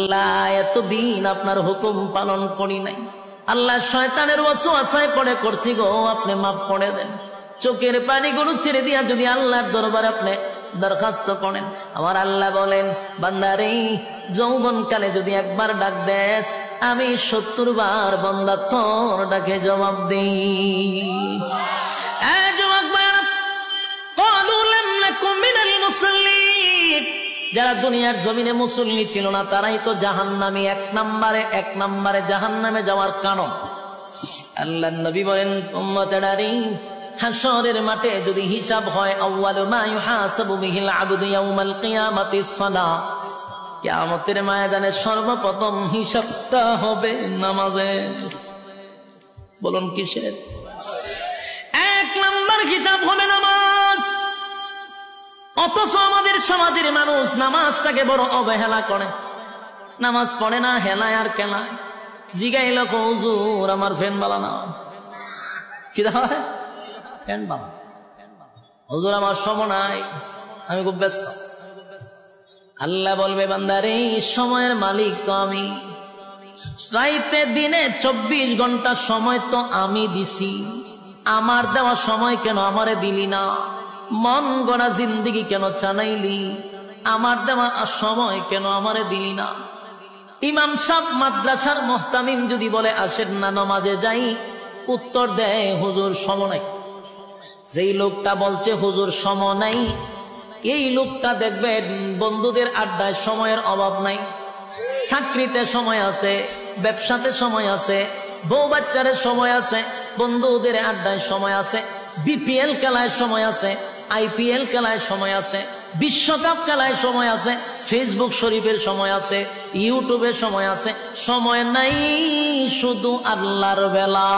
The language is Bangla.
আল্লাহ এতদিন আপনার হুকুম পালন করি নাই, আল্লাহ শয়তানের ওয়াসওয়াসায় পড়ে করছি গো, আপনি মাফ করে দেন। চোখের পানিগুলো ছেড়ে দিয়া যদি আল্লাহর দরবারে আপনি দরখাস্ত করেন, আমার আল্লাহ বলেন বান্দারে যৌবনকালে যদি একবার ডাক দেস, আমি 70 বার বান্দা তোর ডাকে জবাব দিই। যারা দুনিয়ার জমিনে মুসল্লি ছিল না তারাই তো জাহান্নামী, এক নম্বরে জাহান্নামে যাওয়ার কারণ। আল্লাহর নবী বলেন উম্মতেরারে হাশরের মাঠে যদি হিসাব হয়, আউয়ালু মা ইউহাসাবু বিহিল আবদু ইয়াউমাল কিয়ামাতিস সালাহ, কিয়ামতের ময়দানে সর্বপ্রথম হিসাবটা হবে নামাজে। বলুন কিসের? 1 নম্বর হিসাব হবে নামাজ। অথচ আমাদের সমাজের মানুষ নামাজটাকে বড় অবহেলা করে, নামাজ পড়ে না, হেলায় আর কেলায়। জিগাইল হুজুর আমার ফ্যান বালা না, কি হয় ফ্যান বালা, হুজুর আমার সময় নাই, আমি খুব ব্যস্ত। আল্লাহ বলবে বান্দারে সময়ের মালিক তো আমি, রাইতে দিনে 24 ঘন্টা সময় তো আমি দিছি, আমার দেওয়া সময় কেন আমারে দিলি না? মন গড়া জিন্দিগি কেন চালাইলি? আমার দেওয়া সময় কেন আমারে দিলি না? ইমাম সাহেব মাদ্রাসার মুহতামিম যদি বলে আসেন না নামাজে যাই, উত্তর দেয় হুজুর সময় নাই। যেই লোকটা বলছে হুজুর সময় নাই, এই লোকটা দেখবেন বন্ধুদের আড্ডায় সময়ের অভাব নাই, চাকরিতে সময় আছে, ব্যবসাতে সময় আছে, বউ বাচ্চারের সময় আছে, বন্ধুদের আড্ডায় সময় আছে, বিপিএল খেলায় সময় আছে, আইপিএল খেলায় সময় আছে, বিশ্বকাপ খেলায় সময় আছে, ফেসবুক শরীফের সময় আছে, ইউটিউবের সময় আছে। সময় নাই শুধু আল্লাহর বেলা।